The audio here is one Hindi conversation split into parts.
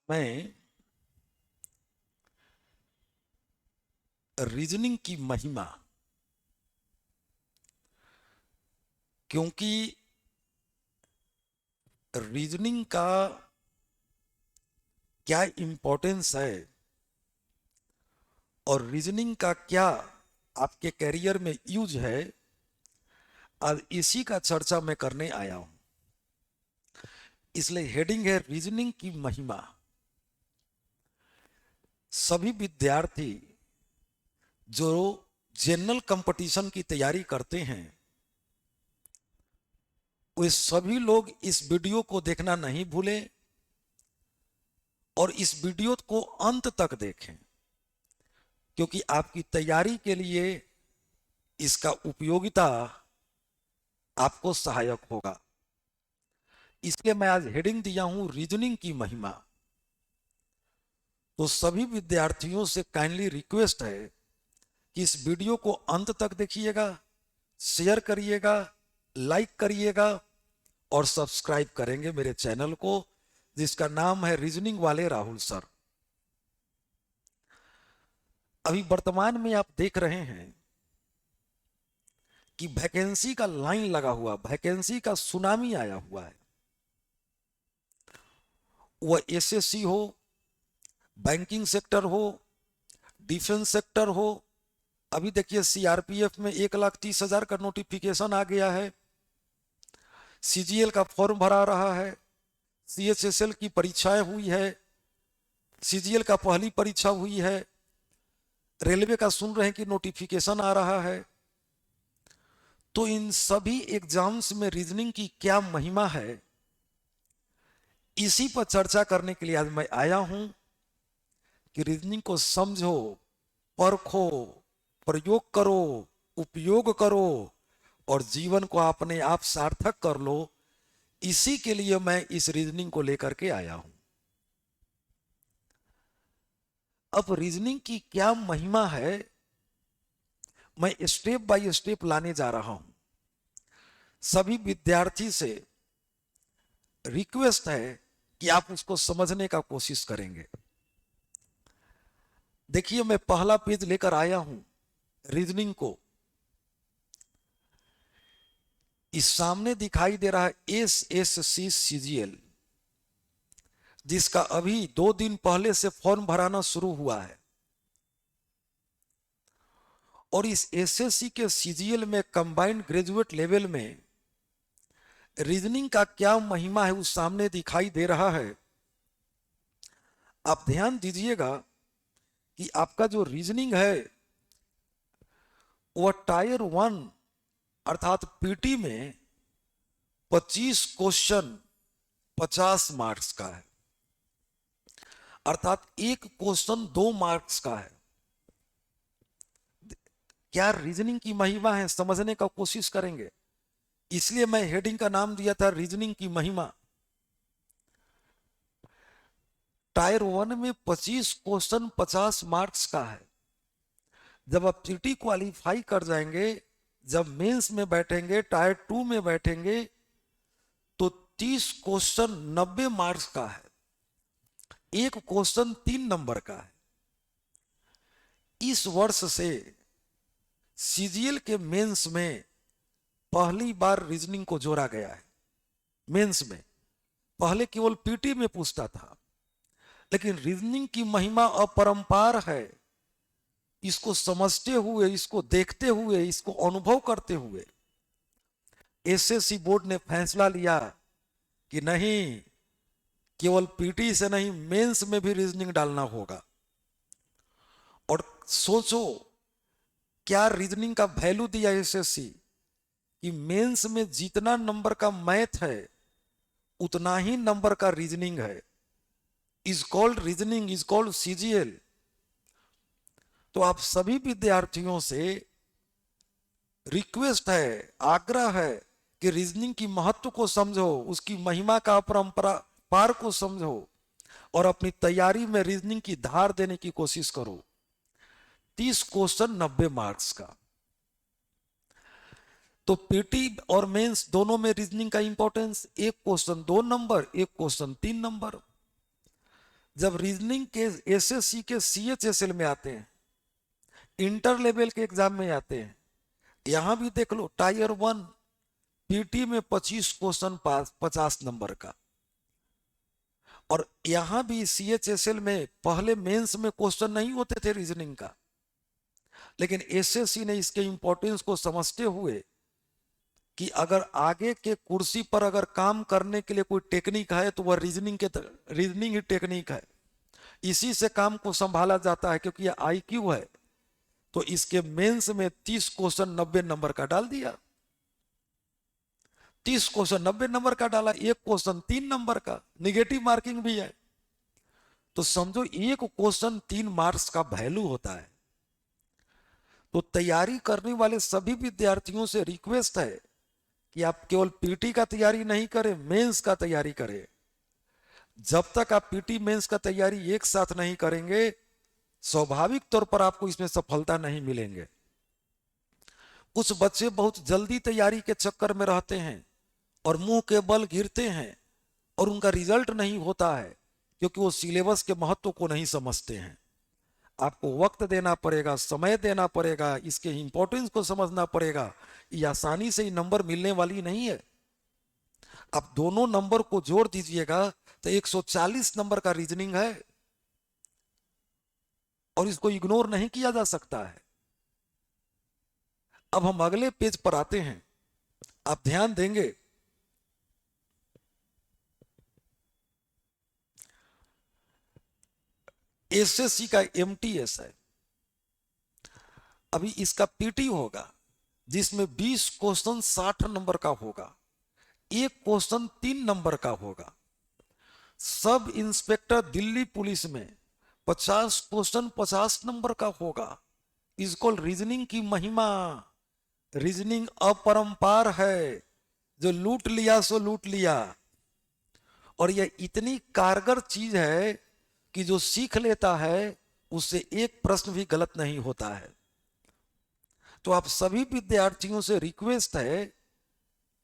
मैं रीजनिंग की महिमा, क्योंकि रीजनिंग का क्या इंपॉर्टेंस है और रीजनिंग का क्या आपके करियर में यूज है, आज इसी का चर्चा मैं करने आया हूं। इसलिए हेडिंग है रीजनिंग की महिमा। सभी विद्यार्थी जो जनरल कंपटीशन की तैयारी करते हैं, वे सभी लोग इस वीडियो को देखना नहीं भूलें और इस वीडियो को अंत तक देखें, क्योंकि आपकी तैयारी के लिए इसका उपयोगिता आपको सहायक होगा। इसलिए मैं आज हेडिंग दिया हूं रीजनिंग की महिमा। तो सभी विद्यार्थियों से काइंडली रिक्वेस्ट है कि इस वीडियो को अंत तक देखिएगा, शेयर करिएगा, लाइक करिएगा और सब्सक्राइब करेंगे मेरे चैनल को, जिसका नाम है रीजनिंग वाले राहुल सर। अभी वर्तमान में आप देख रहे हैं कि वैकेंसी का लाइन लगा हुआ, वैकेंसी का सुनामी आया हुआ है। वह एसएससी हो, बैंकिंग सेक्टर हो, डिफेंस सेक्टर हो। अभी देखिए सीआरपीएफ में 1,30,000 का नोटिफिकेशन आ गया है। सीजीएल का फॉर्म भरा रहा है। सीएचएसएल की परीक्षाएं हुई है। सीजीएल का पहली परीक्षा हुई है। रेलवे का सुन रहे हैं कि नोटिफिकेशन आ रहा है। तो इन सभी एग्जाम्स में रीजनिंग की क्या महिमा है, इसी पर चर्चा करने के लिए आज मैं आया हूं कि रीजनिंग को समझो, परखो, प्रयोग करो, उपयोग करो और जीवन को अपने आप सार्थक कर लो। इसी के लिए मैं इस रीजनिंग को लेकर के आया हूं। अब रीजनिंग की क्या महिमा है, मैं स्टेप बाय स्टेप लाने जा रहा हूं। सभी विद्यार्थी से रिक्वेस्ट है कि आप उसको समझने का कोशिश करेंगे। देखिए मैं पहला पेज लेकर आया हूं रीजनिंग को। इस सामने दिखाई दे रहा है एसएससी सीजीएल, जिसका अभी 2 दिन पहले से फॉर्म भराना शुरू हुआ है। और इस एसएससी के सीजीएल में कंबाइंड ग्रेजुएट लेवल में रीजनिंग का क्या महिमा है उस सामने दिखाई दे रहा है। आप ध्यान दीजिएगा कि आपका जो रीजनिंग है वह टायर 1 अर्थात पीटी में 25 क्वेश्चन 50 मार्क्स का है, अर्थात एक क्वेश्चन 2 मार्क्स का है। क्या रीजनिंग की महिमा है, समझने का कोशिश करेंगे। इसलिए मैं हेडिंग का नाम दिया था रीजनिंग की महिमा। टायर 1 में 25 क्वेश्चन 50 मार्क्स का है। जब आप पीटी क्वालिफाई कर जाएंगे, जब मेंस में बैठेंगे, टायर 2 में बैठेंगे, तो 30 क्वेश्चन 90 मार्क्स का है। एक क्वेश्चन 3 नंबर का है। इस वर्ष से सीजीएल के मेंस में पहली बार रीजनिंग को जोड़ा गया है। मेंस में पहले केवल पीटी में पूछता था, लेकिन रीजनिंग की महिमा अपरंपार है। इसको समझते हुए, इसको देखते हुए, इसको अनुभव करते हुए एसएससी बोर्ड ने फैसला लिया कि नहीं, केवल पीटी से नहीं, मेंस में भी रीजनिंग डालना होगा। और सोचो क्या रीजनिंग का वैल्यू दिया एसएससी कि मेंस में जितना नंबर का मैथ है उतना ही नंबर का रीजनिंग है। Is called reasoning, is called CGL. तो आप सभी विद्यार्थियों से रिक्वेस्ट है, आग्रह है कि रीजनिंग की महत्व को समझो, उसकी महिमा का परंपरा पार को समझो और अपनी तैयारी में रीजनिंग की धार देने की कोशिश करो। 30 क्वेश्चन 90 मार्क्स का। तो पीटी और मेंस दोनों में रीजनिंग का इंपॉर्टेंस, एक क्वेश्चन 2 नंबर, एक क्वेश्चन 3 नंबर। जब रीजनिंग के एसएससी के सीएचएसएल में आते हैं, इंटर लेवल के एग्जाम में आते हैं, यहां भी देख लो टायर 1 पीटी में 25 क्वेश्चन पास 50 नंबर का। और यहां भी सीएचएसएल में पहले मेंस में क्वेश्चन नहीं होते थे रीजनिंग का, लेकिन एसएससी ने इसके इंपॉर्टेंस को समझते हुए कि अगर आगे के कुर्सी पर अगर काम करने के लिए कोई टेक्निक है तो वह रीजनिंग ही टेक्निक है, इसी से काम को संभाला जाता है। क्योंकि यह आईक्यू है, तो इसके मेंस में 30 क्वेश्चन 90 नंबर का डाल दिया। 30 क्वेश्चन 90 नंबर का डाला, एक क्वेश्चन 3 नंबर का, निगेटिव मार्किंग भी है। तो समझो एक क्वेश्चन 3 मार्क्स का वैल्यू होता है। तो तैयारी करने वाले सभी विद्यार्थियों से रिक्वेस्ट है कि आप केवल पीटी का तैयारी नहीं करें, मेंस का तैयारी करें। जब तक आप पीटी मेंस का तैयारी एक साथ नहीं करेंगे, स्वाभाविक तौर पर आपको इसमें सफलता नहीं मिलेंगे। कुछ बच्चे बहुत जल्दी तैयारी के चक्कर में रहते हैं और मुंह के बल गिरते हैं और उनका रिजल्ट नहीं होता है, क्योंकि वो सिलेबस के महत्व को नहीं समझते हैं। आपको वक्त देना पड़ेगा, समय देना पड़ेगा, इसके इंपॉर्टेंस को समझना पड़ेगा। ये आसानी से ही नंबर मिलने वाली नहीं है। आप दोनों नंबर को जोड़ दीजिएगा तो 140 नंबर का रीजनिंग है और इसको इग्नोर नहीं किया जा सकता है। अब हम अगले पेज पर आते हैं, आप ध्यान देंगे। एसएससी का एमटीएस है, अभी इसका पीटी होगा जिसमें 20 क्वेश्चन 60 नंबर का होगा, एक क्वेश्चन 3 नंबर का होगा। सब इंस्पेक्टर दिल्ली पुलिस में 50 क्वेश्चन 50 नंबर का होगा। इसको रीजनिंग की महिमा, रीजनिंग अपरंपार है, जो लूट लिया सो लूट लिया। और यह इतनी कारगर चीज है कि जो सीख लेता है उससे एक प्रश्न भी गलत नहीं होता है। तो आप सभी विद्यार्थियों से रिक्वेस्ट है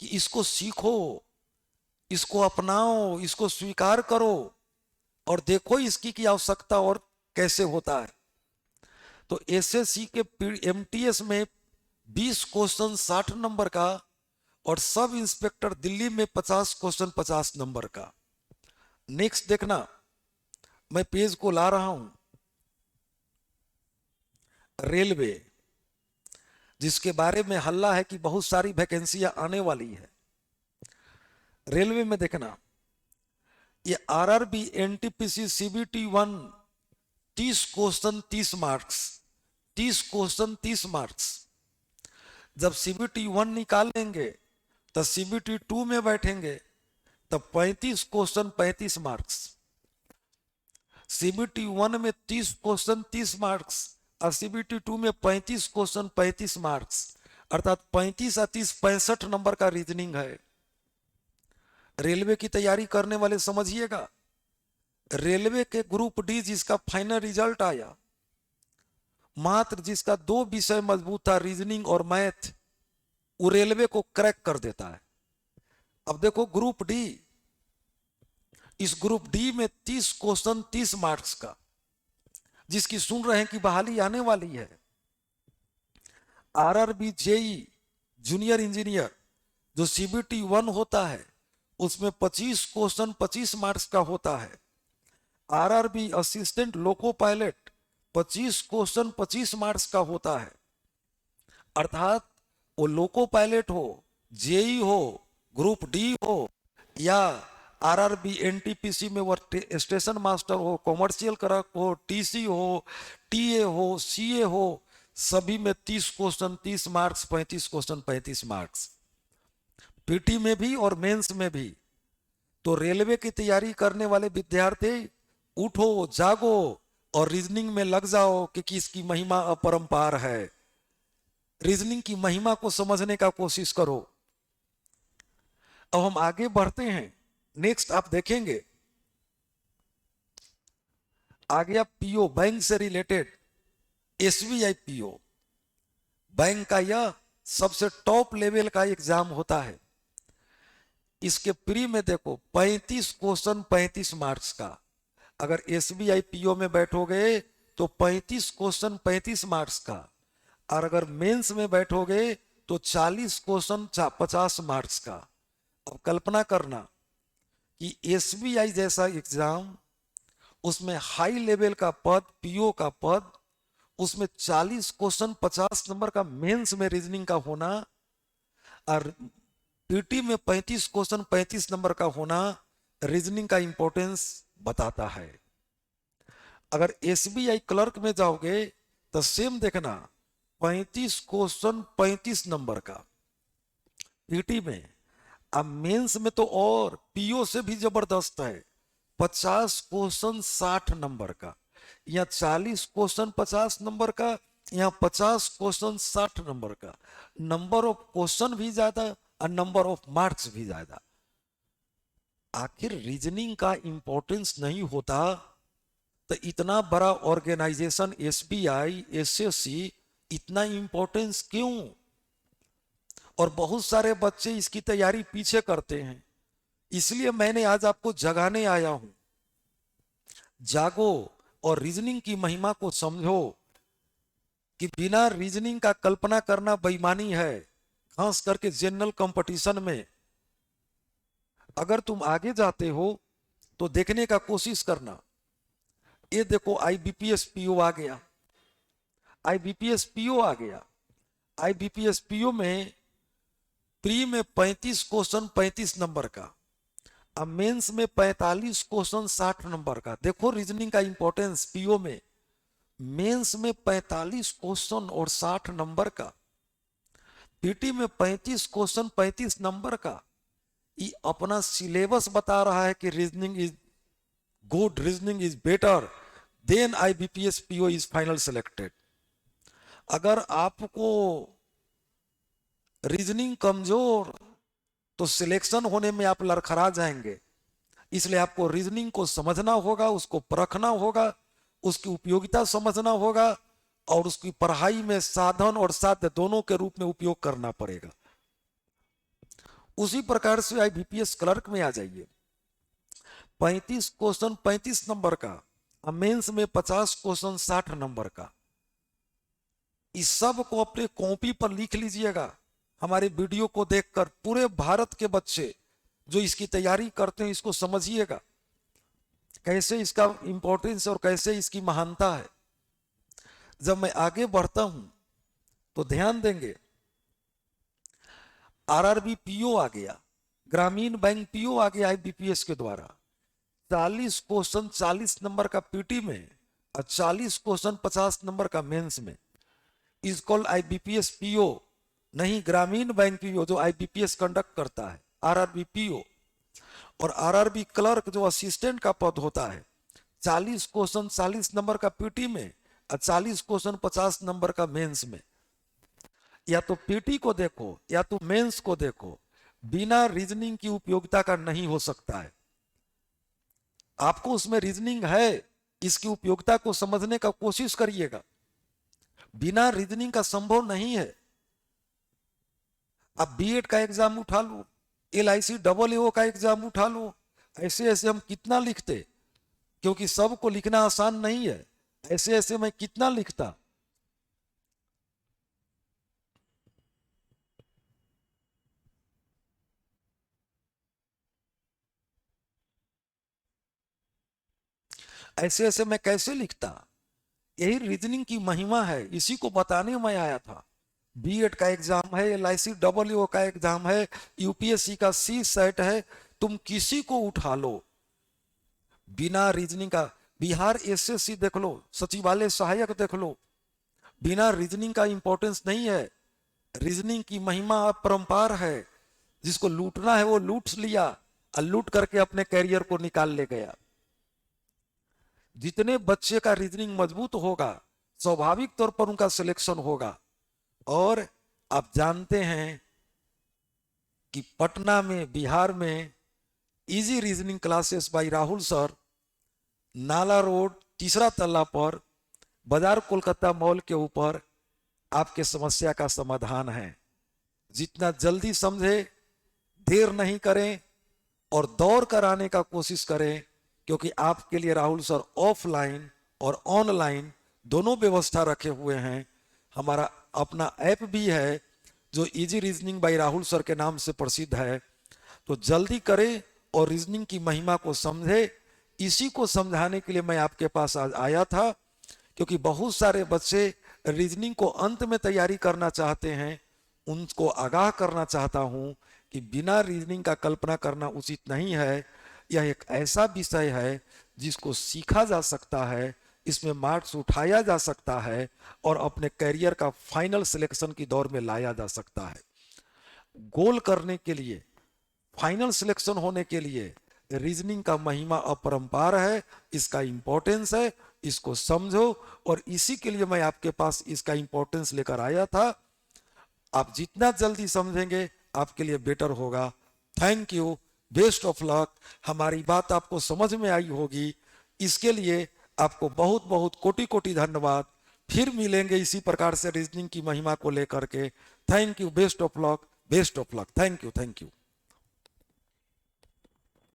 कि इसको सीखो, इसको अपनाओ, इसको स्वीकार करो और देखो इसकी की आवश्यकता और कैसे होता है। तो एसएससी के एमटीएस में 20 क्वेश्चन 60 नंबर का और सब इंस्पेक्टर दिल्ली में 50 क्वेश्चन 50 नंबर का। नेक्स्ट देखना, मैं पेज को ला रहा हूं। रेलवे, जिसके बारे में हल्ला है कि बहुत सारी वैकेंसियां आने वाली है। रेलवे में देखना, ये RRB NTPC CBT 1 30 question 30 marks, 30 question 30 marks. जब सीबीटी 1 निकालेंगे तो सीबीटी 2 में बैठेंगे, तब 35 क्वेश्चन 35 मार्क्स। सीबीटी 1 में 30 क्वेश्चन 30 मार्क्स और सीबीटी 2 में 35 क्वेश्चन 35 मार्क्स, अर्थात 35 और 30 65 नंबर का रीजनिंग है। रेलवे की तैयारी करने वाले समझिएगा, रेलवे के ग्रुप डी जिसका फाइनल रिजल्ट आया, मात्र जिसका 2 विषय मजबूत था, रीजनिंग और मैथ, वो रेलवे को क्रैक कर देता है। अब देखो ग्रुप डी, इस ग्रुप डी में 30 क्वेश्चन 30 मार्क्स का, जिसकी सुन रहे हैं कि बहाली आने वाली है। आरआरबी जेई जूनियर इंजीनियर जो सीबीटी 1 होता है उसमें 25 क्वेश्चन 25 मार्क्स का होता है। RRB assistant loco pilot 25 question 25 marks का होता है। अर्थात वो लोको पायलट हो, जेई हो, ग्रुप डी हो या आरआरबी एनटीपीसी में वो स्टेशन मास्टर हो, कॉमर्शियल क्लर्क हो, टीसी हो, टीए हो, सीए हो, सभी में 30 question 30 marks, 35 question 35 marks, PT में भी और मेंस में भी। तो रेलवे की तैयारी करने वाले विद्यार्थी उठो, जागो और रीजनिंग में लग जाओ, क्योंकि इसकी महिमा अपरंपार है। रीजनिंग की महिमा को समझने का कोशिश करो। अब हम आगे बढ़ते हैं। नेक्स्ट आप देखेंगे, आ गया पीओ, बैंक से रिलेटेड एसबीआई पीओ। बैंक का यह सबसे टॉप लेवल का एग्जाम होता है। इसके प्री में देखो 35 क्वेश्चन 35 मार्क्स का, अगर एसबीआई पीओ में बैठोगे तो 35 क्वेश्चन 35 मार्क्स का, और अगर मेंस में बैठोगे तो 40 क्वेश्चन 50 मार्क्स का। अब कल्पना करना कि एसबीआई जैसा एग्जाम, उसमें हाई लेवल का पद, पीओ का पद, उसमें 40 क्वेश्चन 50 नंबर का मेंस में रीजनिंग का होना, और पीटी में 35 क्वेश्चन 35 नंबर का होना रीजनिंग का इंपॉर्टेंस बताता है। अगर एसबीआई क्लर्क में जाओगे तो सेम देखना, 35 क्वेश्चन 35 नंबर का पीटी में। अब मेंस में तो और पीओ से भी जबरदस्त है, 50 क्वेश्चन 60 नंबर का, या 40 क्वेश्चन 50 नंबर का, या 50 क्वेश्चन 60 नंबर का। नंबर ऑफ क्वेश्चन भी ज्यादा और नंबर ऑफ मार्क्स भी ज्यादा। आखिर रीजनिंग का इंपॉर्टेंस नहीं होता तो इतना बड़ा ऑर्गेनाइजेशन एसबीआई, एसएससी, इतना इंपॉर्टेंस क्यों? और बहुत सारे बच्चे इसकी तैयारी पीछे करते हैं। इसलिए मैंने आज आपको जगाने आया हूं, जागो और रीजनिंग की महिमा को समझो कि बिना रीजनिंग का कल्पना करना बेईमानी है, खास करके जनरल कंपटीशन में। अगर तुम आगे जाते हो तो देखने का कोशिश करना। ये देखो आईबीपीएस पीओ आ गया, आईबीपीएस पीओ आ गया। आईबीपीएस पीओ में प्री में 35 क्वेश्चन 35 नंबर का, अब मेंस में 45 क्वेश्चन 60 नंबर का। देखो रीजनिंग का इंपॉर्टेंस पीओ में, मेंस में 45 क्वेश्चन और 60 नंबर का, पीटी में 35 क्वेश्चन 35 नंबर का। ये अपना सिलेबस बता रहा है कि reasoning is good, reasoning is better than IBPS PO is final selected. अगर आपको रीजनिंग कमजोर तो सिलेक्शन होने में आप लड़खड़ा जाएंगे। इसलिए आपको रीजनिंग को समझना होगा, उसको परखना होगा, उसकी उपयोगिता समझना होगा, और उसकी पढ़ाई में साधन और साध्य दोनों के रूप में उपयोग करना पड़ेगा। उसी प्रकार से आईबीपीएस क्लर्क में आ जाइए, 35 क्वेश्चन 35 नंबर का, मेंस में 50 क्वेश्चन 60 नंबर का। इस सब को अपने कॉपी पर लिख लीजिएगा। हमारे वीडियो को देखकर पूरे भारत के बच्चे जो इसकी तैयारी करते हैं इसको समझिएगा, कैसे इसका इंपॉर्टेंस और कैसे इसकी महानता है। जब मैं आगे बढ़ता हूं तो ध्यान देंगे, आरआरबी पीओ आ गया, ग्रामीण बैंक पीओ आ गया आईबीपीएस के द्वारा। 40 क्वेश्चन 40 नंबर का पीटी में और 40 क्वेश्चन 50 नंबर का मेंस में। इज कॉल्ड आईबीपीएस पीओ, नहीं ग्रामीण बैंक पीओ जो आईबीपीएस कंडक्ट करता है, आरआरबी पीओ। और आरआरबी क्लर्क जो असिस्टेंट का पद होता है, 40 क्वेश्चन 40 नंबर का पीटी में और 40 क्वेश्चन 50 नंबर का मेंस में। या तो पीटी को देखो या तो मेंस को देखो, बिना रीजनिंग की उपयोगिता का नहीं हो सकता है। आपको उसमें रीजनिंग है, इसकी उपयोगिता को समझने का कोशिश करिएगा। बिना रीजनिंग का संभव नहीं है। आप बीएड का एग्जाम उठा लो, एलआईसी डबल एओ का एग्जाम उठा लो, ऐसे ऐसे हम कितना लिखते, क्योंकि सबको लिखना आसान नहीं है। ऐसे ऐसे मैं कितना लिखता। ऐसे ऐसे मैं कैसे लिखता। यही रीजनिंग की महिमा है, इसी को बताने में आया था। बीएड का एग्जाम है, एलआईसी डबल एओ का एग्जाम है, यूपीएससी का सी सेट है, तुम किसी को उठा लो, बिना रीजनिंग का। बिहार एसएससी देख लो, सचिवालय सहायक देख लो, बिना रीजनिंग का इंपॉर्टेंस नहीं है। रीजनिंग की महिमा अपरंपार है। जिसको लूटना है वो लूट लिया और लूट करके अपने कैरियर को निकाल ले गया। जितने बच्चे का रीजनिंग मजबूत होगा, स्वाभाविक तौर पर उनका सिलेक्शन होगा। और आप जानते हैं कि पटना में, बिहार में easy reasoning classes by Rahul sir, नाला रोड तीसरा तल्ला पर, बाजार कोलकाता मॉल के ऊपर आपके समस्या का समाधान है। जितना जल्दी समझे, देर नहीं करें और दौड़ कर आने का कोशिश करें, क्योंकि आपके लिए राहुल सर ऑफलाइन और ऑनलाइन दोनों व्यवस्था रखे हुए हैं। हमारा अपना ऐप भी है जो easy reasoning bye Rahul sir के नाम से प्रसिद्ध है। तो जल्दी करें और रीजनिंग की महिमा को समझे। इसी को समझाने के लिए मैं आपके पास आज आया था, क्योंकि बहुत सारे बच्चे रीजनिंग को अंत में तैयारी करना चाहते हैं। उनको आगाह करना चाहता हूं कि बिना रीजनिंग का कल्पना करना उचित नहीं है। यह एक ऐसा विषय है जिसको सीखा जा सकता है, इसमें मार्क्स उठाया जा सकता है और अपने करियर का फाइनल सिलेक्शन की दौर में लाया जा सकता है। गोल करने के लिए, फाइनल सिलेक्शन होने के लिए रीजनिंग का महिमा अपरंपार है, इसका इंपॉर्टेंस है, इसको समझो। और इसी के लिए मैं आपके पास इसका इंपॉर्टेंस लेकर आया था। आप जितना जल्दी समझेंगे आपके लिए बेटर होगा। Thank you, best of luck. हमारी बात आपको समझ में आई होगी, इसके लिए आपको बहुत बहुत कोटि कोटि धन्यवाद। फिर मिलेंगे इसी प्रकार से रीजनिंग की महिमा को लेकर के। Thank you, best of luck, best of luck. Thank you, thank you.